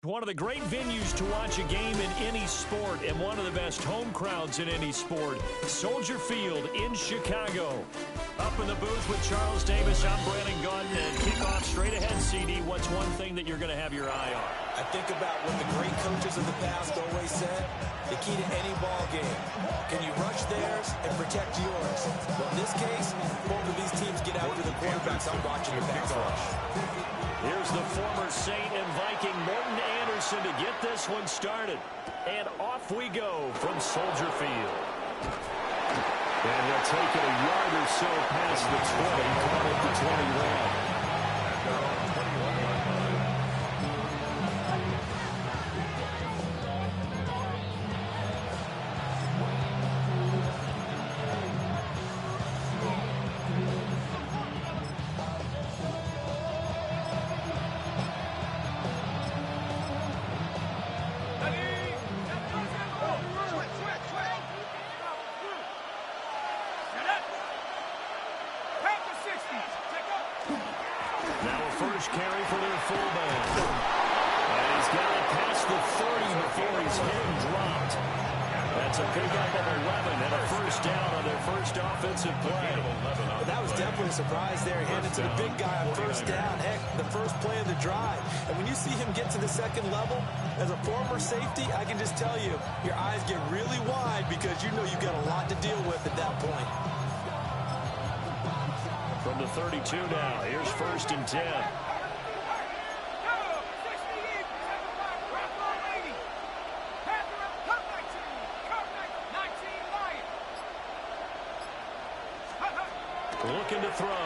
One of the great venues to watch a game in any sport and one of the best home crowds in any sport, Soldier Field in Chicago. Up in the booth with Charles Davis, I'm Brandon Gaudin, and kickoff straight ahead, CD. What's one thing that you're going to have your eye on? I think about what the great coaches of the past always said, the key to any ball game. Can you rush theirs and protect yours? Well, in this case, both of these teams get after the quarterbacks. I'm watching the pass rush. Here's the former Saint and Viking Morton Anderson to get this one started. And off we go from Soldier Field. And he'll take it a yard or so past the 20, caught at the 20 round. That was definitely a surprise there. Handed to the big guy on first down. Heck, the first play of the drive. And when you see him get to the second level, as a former safety, I can just tell you, your eyes get really wide because you know you've got a lot to deal with at that point. From the 32 now, here's 1st and 10. Looking to throw.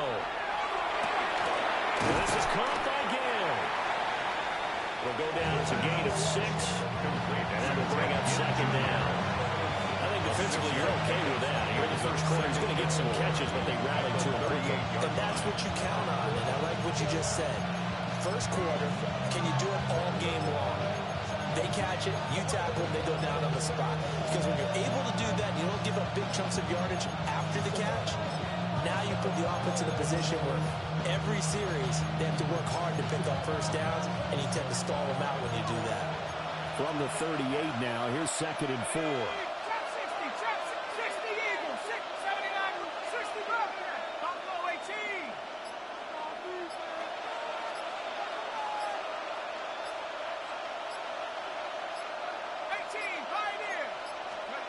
This is caught by Gale. Will go down as a gain of 6. And that will bring up 2nd down. I think defensively you're okay with that. Here in the first quarter, he's going to get some catches, but they rallied to him quickly. And that's what you count on, and I like what you just said. First quarter, can you do it all game long? They catch it, you tackle them, they go down on the spot. Because when you're able to do that, you don't give up big chunks of yardage after the catch. Now you put the offense in a position where every series they have to work hard to pick up first downs, and you tend to stall them out when you do that. From the 38 now, here's 2nd and 4.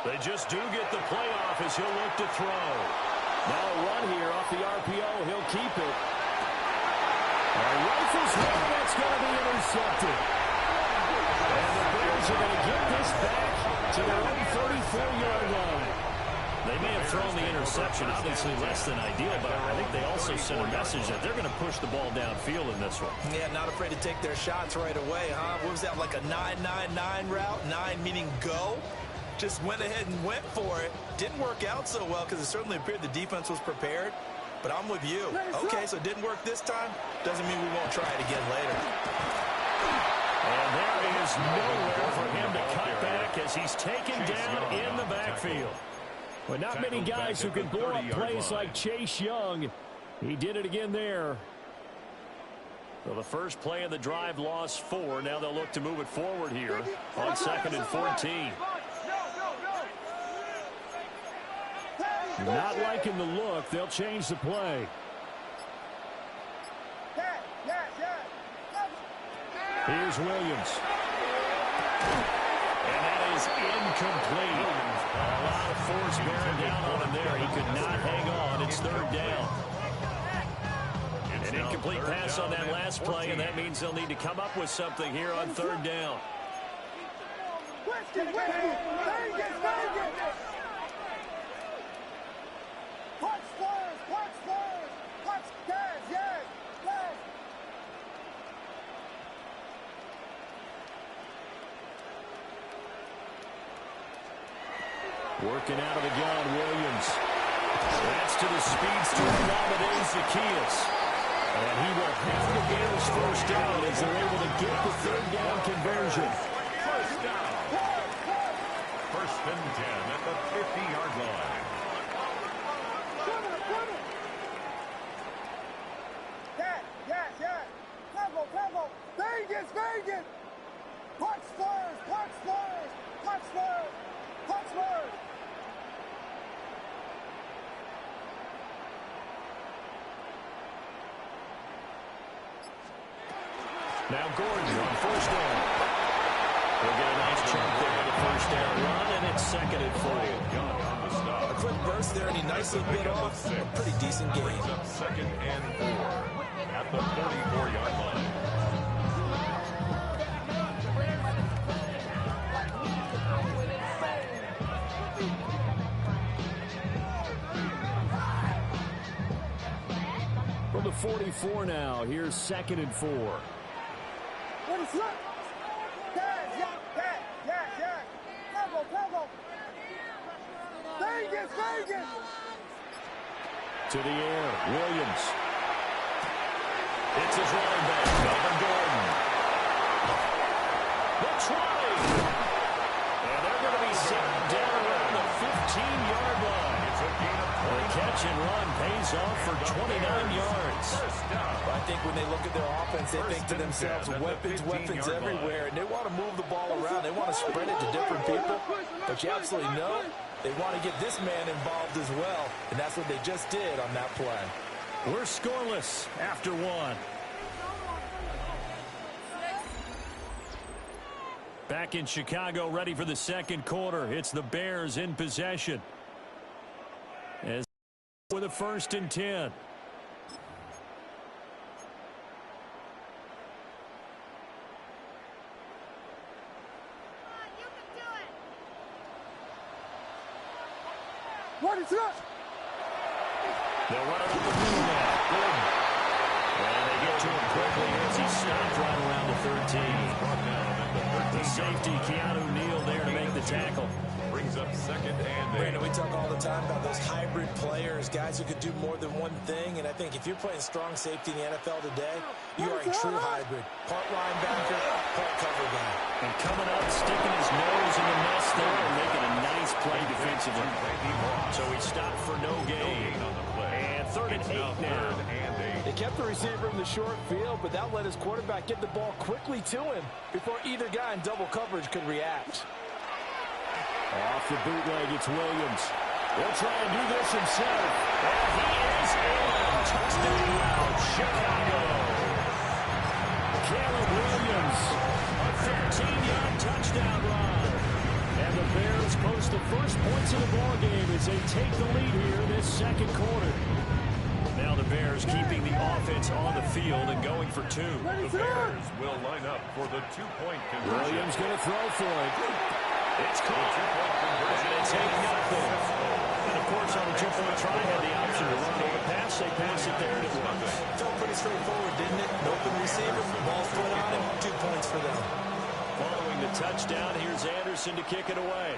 They just do get the playoff as he'll look to throw. Now a run here off the RPO. He'll keep it. Rifles one. That's going to be intercepted. And the Bears are going to get this back to their own 34-yard line. They may have thrown the interception, obviously less than ideal, but I think they also sent a message that they're going to push the ball downfield in this one. Yeah, not afraid to take their shots right away, huh? What was that, like a 9-9-9 route? 9 meaning go? Just went ahead and went for it. Didn't work out so well because it certainly appeared the defense was prepared. But I'm with you. Okay, so it didn't work this time. Doesn't mean we won't try it again later. And there is nowhere for him to cut back as he's taken down in the backfield. But not many guys who can blow up plays like Chase Young. He did it again there. Well, the first play of the drive lost 4. Now they'll look to move it forward here on 2nd and 14. Not liking the look. They'll change the play. Here's Williams. And that is incomplete. A lot of force bearing down on him there. He could not hang on. It's 3rd down. An incomplete pass on that last play, and that means they'll need to come up with something here on 3rd down. Working out of the gun, Williams. That's to the speedster, Alameda Zacchaeus. And he will have to get his first down as they're able to get the 3rd down conversion. First down. 1st and 10 at the 50-yard line. Now Gordon on first down. We'll get a nice chunk there on the first down run, and it's 2nd and 4. A quick burst there, and he nicely bit off a pretty decent gain. 2nd and 4 at the 44-yard line. From the 44 now, here's 2nd and 4. What is up? Vegas! To the air, Williams. It's his running back, Melvin Gordon. The try. And they're going to be set down around the 15-yard line. It's a gain of 20. The catch and run pays off for 29 yards. I think when they look at their offense, they think to themselves, weapons everywhere, and they want to move the ball around. They want to spread it to different people. But you absolutely know they want to get this man involved as well, and that's what they just did on that play. We're scoreless after 1. Back in Chicago, ready for the 2nd quarter. It's the Bears in possession. As with a 1st and 10. What is up? They'll run it up the middle now. Good. And they get to him quickly as he stopped right around the 13. The safety, Keanu Neal, there to make the tackle. Brings up 2nd and 8. Brandon, we talk all the time about those hybrid players, guys who could do more than one thing, and I think if you're playing strong safety in the NFL today, you are a true hybrid. Part linebacker, part cover guy. And coming up, sticking his nose in the mess there and making a nice play defensively. So he stopped for no gain. And 3rd and 8 now. They kept the receiver in the short field, but that let his quarterback get the ball quickly to him before either guy in double coverage could react. Off the bootleg, it's Williams. He'll try and do this himself. And he is in. Touchdown, Chicago. Caleb Williams, a 15-yard touchdown run. And the Bears post the first points of the ballgame as they take the lead here in this 2nd quarter. Now the Bears keeping the offense on the field and going for 2. The Bears will line up for the 2-point conversion. Williams going to throw for it. It's caught. And it's 8-0. And of course, on the 2-point try, had the option to run or pass. They pass it there and it works. Felt pretty straightforward, didn't it? An open receiver, ball's put on him, 2 points for them. Following the touchdown, here's Anderson to kick it away.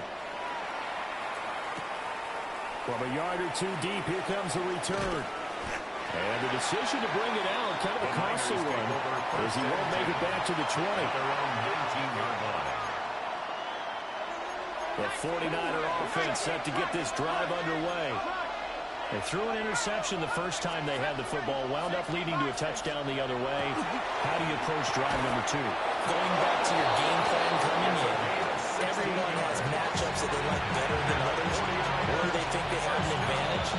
From a yard or 2 deep, here comes the return. And the decision to bring it out, kind of a costly one, as he won't make it back to the 20. Their own 19-yard line. The 49er offense set to get this drive underway. They threw an interception the first time they had the football, wound up leading to a touchdown the other way. How do you approach drive number 2? Going back to your game plan coming in, everyone has matchups that they like better than others, or they think they have an advantage.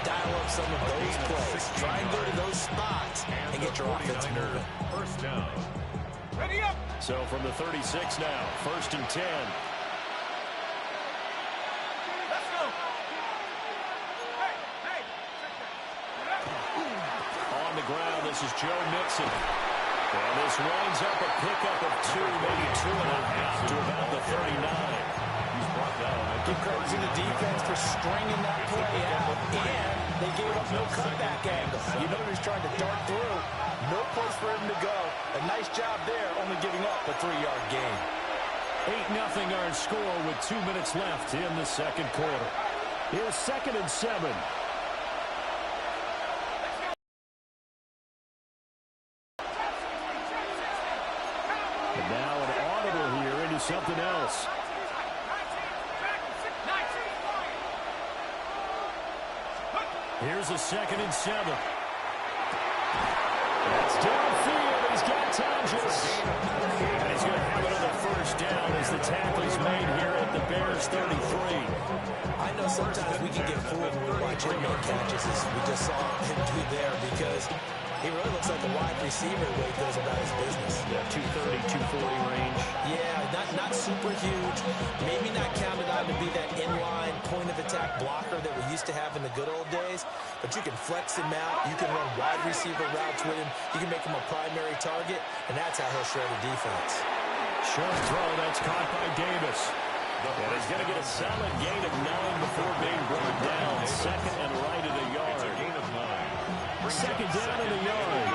Dial up some of those plays. Try and go to those spots and get your offense moving. First down. Ready up! So from the 36 now, 1st and 10. Let's go! Hey! On the ground, this is Joe Mixon. And this winds up a pickup of 2, maybe 2.5 to about the 39. He's brought down. Give credit to the defense for stringing that play out, and they gave up no cutback angle. You know he's trying to dart through. No place for him to go. A nice job there, only giving up a 3-yard gain. 8-0 our score with 2 minutes left in the 2nd quarter. Here's 2nd and 7. And now an audible here into something else. Here's a 2nd and 7. That's downfield. He's got Tonjes. And he's going to have another first down as the tackle is made here at the Bears 33. I know sometimes we can get fooled when we watch him make catches, as we just saw him do there, because He really looks like a wide receiver the way he goes about his business. Yeah, 230, 240 range. Yeah, not super huge. Maybe not counted on to be that inline point-of-attack blocker that we used to have in the good old days. But you can flex him out. You can run wide receiver routes with him. You can make him a primary target, and that's how he'll shred the defense. Short throw, that's caught by Davis. And he's going to get a solid gain of 9 before being brought down. Second and right at a yard. It's a gain of 9. Second down and a yard.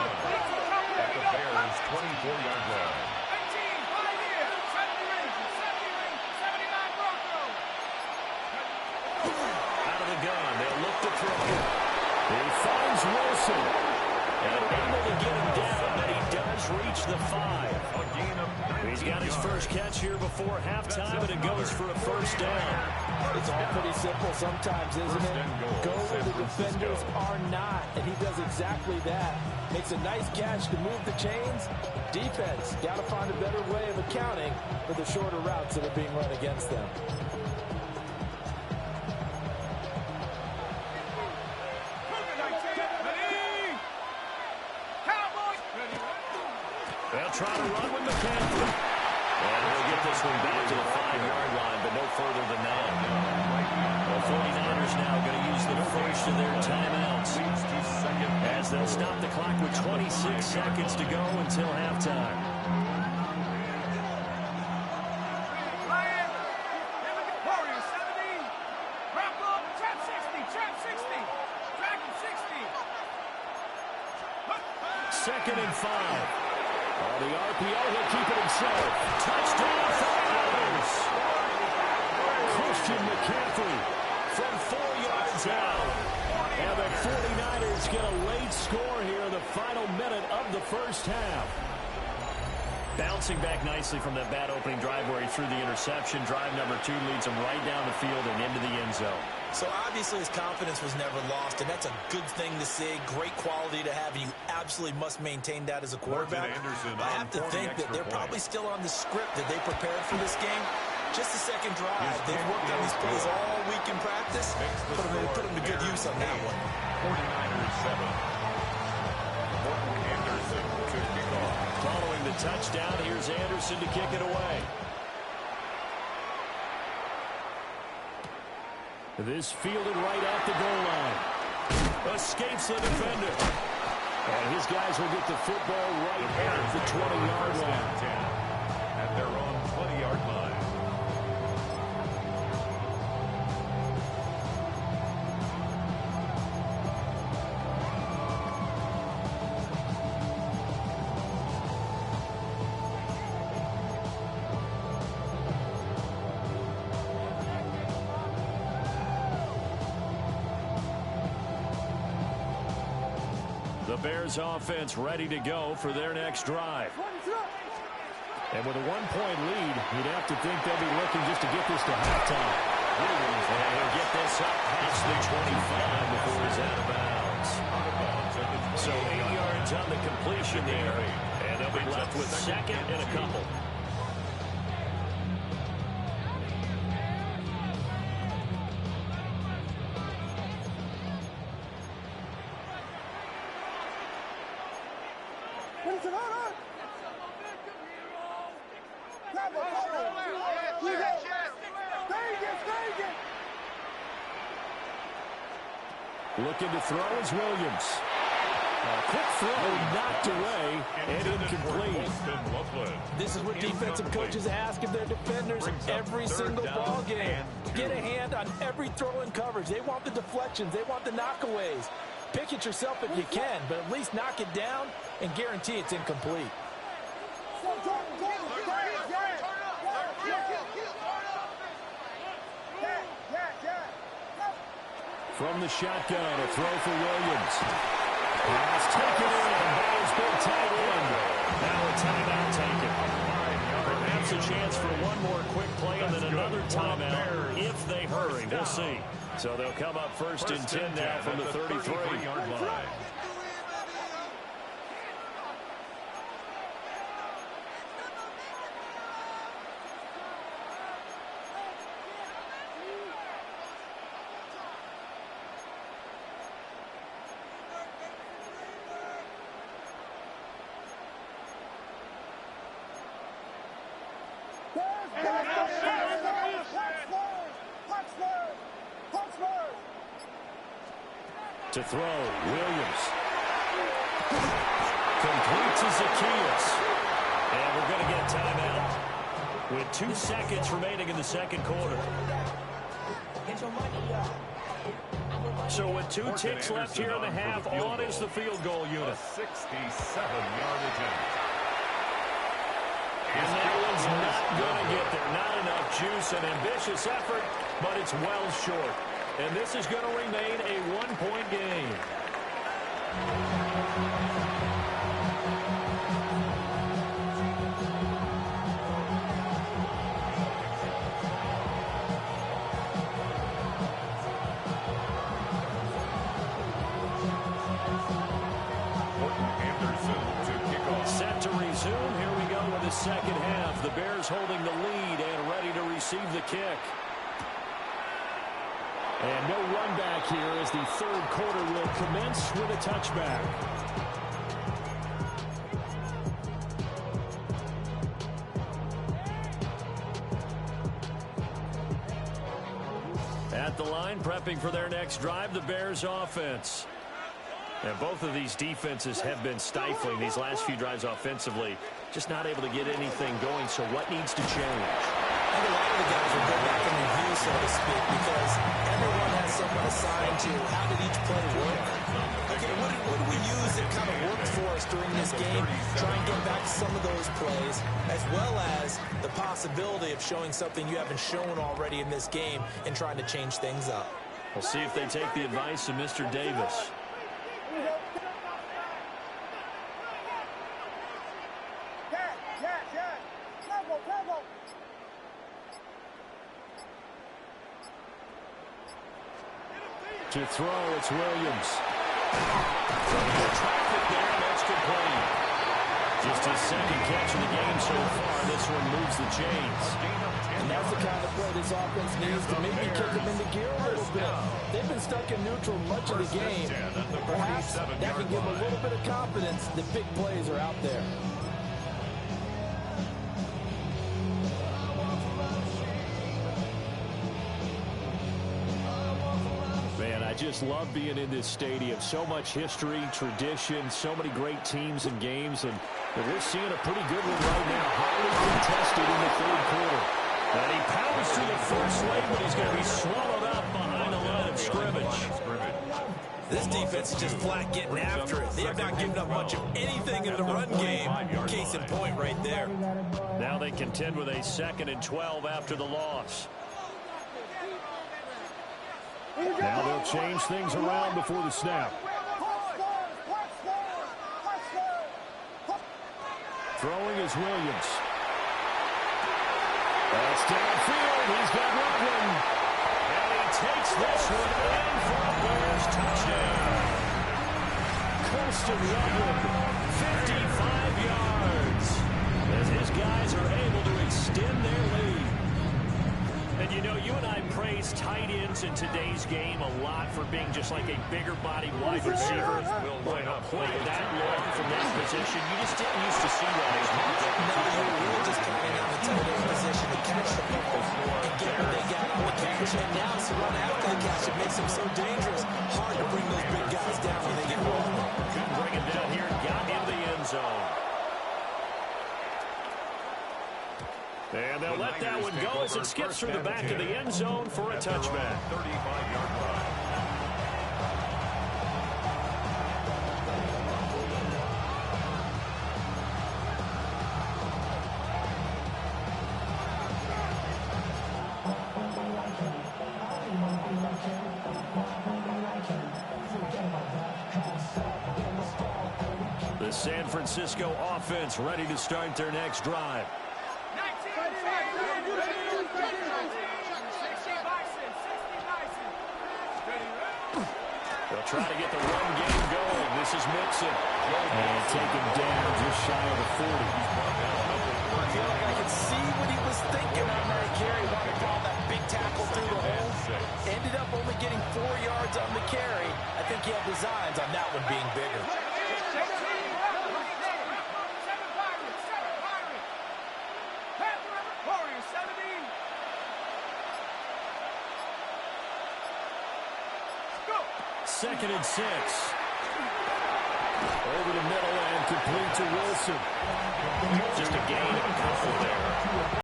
At the Bears' 24-yard line. 18, 5 years, 70 range, 79 Broncos. Out of the gun, they'll look to throw. He finds Wilson. And able to get him down, but he does reach the 5. A gain of 19 He's got his first catch here before halftime, and it goes for a first down. It's all pretty simple sometimes, isn't it? Go where the defenders are not, and he does exactly that. Makes a nice catch to move the chains. Defense, got to find a better way of accounting for the shorter routes that are being run against them. They'll try to run with McCaffrey. And he'll get this one back to the 5-yard line, but no further than that. The 49ers now going to use the first of their timeouts as they'll stop the clock with 26 seconds to go until halftime. Warriors 70. Broncos, trap 60, trap 60. Track 60. Second and 5. The RPO, he'll keep it himself. Touchdown for the Niners. Christian McCaffrey from 4 yards out. And the 49ers get a late score here in the final minute of the first half. Bouncing back nicely from that bad opening drive where he threw the interception. Drive number 2 leads him right down the field and into the end zone. So obviously his confidence was never lost, and that's a good thing to see. Great quality to have, and you absolutely must maintain that as a quarterback. I have to think that they're probably still on the script that they prepared for this game. Just the second drive. They've worked on these plays all week in practice. Put them to good use on that one. 49ers 7. Anderson to kick off. Following the touchdown, here's Anderson to kick it away. This fielded right at the goal line. Escapes the defender. And his guys will get the football right at the 20-yard line. At their own 20-yard line. The Bears offense ready to go for their next drive. And with a 1-point lead, you'd have to think they'll be looking just to get this to halftime. And he'll get this up past the 25 before he's out of bounds. So 8 yards on the completion there. And they'll be left with second and a couple. Looking to throw is Williams. A quick throw knocked away and incomplete. This is what defensive coaches ask of their defenders every single ball game. Get a hand on every throw in coverage. They want the deflections. They want the knockaways. Pick it yourself if you can, but at least knock it down and guarantee it's incomplete. From the shotgun, a throw for Williams. Pass taken in by his big tight end. Now a timeout taken. Perhaps a chance for one more quick play and then another timeout if they hurry. We'll see. So they'll come up first and 10 now from the 33-yard line. To throw, Williams. Complete to Zacchaeus. And we're going to get timeout with 2 seconds remaining in the second quarter. So with 2 ticks left here in the half, on is the field goal unit. 67-yard attempt. And that one's not going to get there. Not enough juice, an ambitious effort, but it's well short. And this is going to remain a 1-point game. Set to resume. Here we go with the second half. The Bears holding the lead and ready to receive the kick. And no run back here as the third quarter will commence with a touchback. At the line, prepping for their next drive, the Bears offense. And both of these defenses have been stifling these last few drives offensively. Just not able to get anything going, so what needs to change? I think a lot of the guys will go back and review, so to speak, because everyone has someone assigned to how did each play work. Okay, what do we use that kind of worked for us during this game? Try and get back to some of those plays, as well as the possibility of showing something you haven't shown already in this game and trying to change things up. We'll see if they take the advice of Mr. Davis. To throw, it's Williams. The traffic there, that's complete. Just his second catch of the game so far. This one moves the chains. And that's the kind of play this offense needs to maybe kick them into gear a little bit. They've been stuck in neutral much of the game. Perhaps that can give them a little bit of confidence that big plays are out there. I just love being in this stadium. So much history, tradition, so many great teams and games, and we're seeing a pretty good one right now. Highly contested in the third quarter. And he powers through the first lane, but he's going to be swallowed up behind the line of scrimmage. This defense is just flat getting after it. They have not given up much of anything in the run game. Case in point right there. Now they contend with a 2nd and 12 after the loss. Now they'll change things around before the snap. Throwing is Williams. That's downfield. He's got Rutland. And he takes this one in for a Bears touchdown. Colston Rutland, 55 yards. As his guys are able to extend their lead. And you know, you and I praise tight ends in today's game a lot for being just like a bigger body wide receiver. Boy, a play that long from that position, you just didn't used to see that as much. No, you were really just counting on the tight end position to catch the football and get what they got on the catch. And now it's the run after the catch. It makes them so dangerous. Hard to bring those big guys down when they get rolling. Couldn't bring him down here. Got into the end zone. And they'll let that one go as it skips through the back of the end zone for a touchback. 35-yard line. The San Francisco offense ready to start their next drive. They'll try to get the run game going. This is Mixon. And take him down just shy of the 40. I feel like I could see what he was thinking on that carry. Wanted to call that big tackle through the hole. Ended up only getting 4 yards on the carry. I think he had designs on that one being bigger. Go! 2nd and 6. Over the middle and complete to Wilson. Just a gain of a couple there.